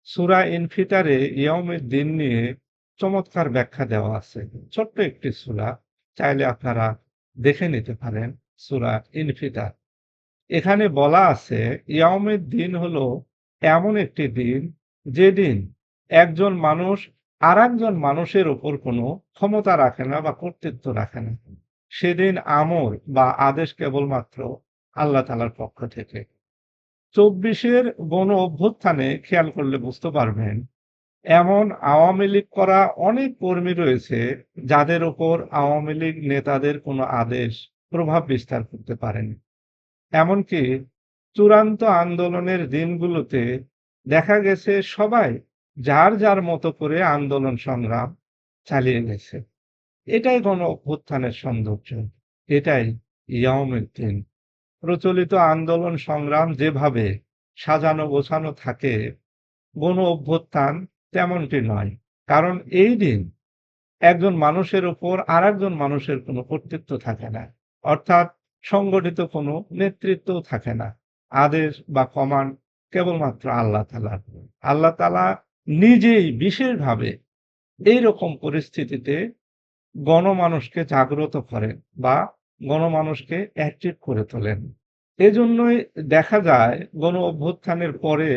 সূরা ইনফিতারে ইয়াউমের দিন নিয়ে চমৎকার ব্যাখ্যা দেওয়া আছে। ছোট্ট একটি সূরা, চাইলে আপনারা দেখে নিতে পারেন সূরা ইনফিতার। এখানে বলা আছে ইয়াউমের দিন হলো এমন একটি দিন যেদিন একজন মানুষ আরেকজন মানুষের উপর কোনো ক্ষমতা রাখে না বা কর্তৃত্ব রাখে না। সেদিন আমর বা আদেশ কেবলমাত্র আল্লাহ তাআলার পক্ষ থেকে। ২৪-এর গণ অভ্যুত্থানে খেয়াল করলে বুঝতে পারবেন, এমন আওয়ামী লীগ করা অনেক কর্মী রয়েছে যাদের উপর আওয়ামী লীগ নেতাদের কোনো আদেশ প্রভাব বিস্তার করতে পারেনি। এমনকি চূড়ান্ত আন্দোলনের দিনগুলোতে দেখা গেছে সবাই যার যার মতো করে আন্দোলন সংগ্রাম চালিয়ে গেছে। এটাই গণ অভ্যুত্থানের সৌন্দর্য। এটাই ইয়াউমের দিন। প্রচলিত আন্দোলন সংগ্রাম যেভাবে সাজানো গোছানো থাকে, গণ অভ্যুত্থান তেমনটি নয়। কারণ এই দিন একজন মানুষের উপর আরেকজন মানুষের কোনো কর্তৃত্ব থাকে না। অর্থাৎ সংগঠিত কোনো নেতৃত্বও থাকে না। আদেশ বা কমান্ড কেবলমাত্র আল্লাহ তাআলার। আল্লাহ তাআলা নিজেই বিশেষভাবে এইরকম পরিস্থিতিতে গণমানুষকে জাগ্রত করেন বা গণমানুষকে অ্যাক্টিভ করে তোলেন। এজন্যই দেখা যায় গণ অভ্যুত্থানের পরে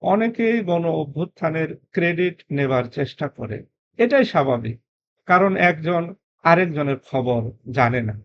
অনেকেই গণ অভ্যুত্থানের ক্রেডিট নেবার চেষ্টা করে। এটাই স্বাভাবিক। কারণ একজন আরেকজনের খবর জানে না।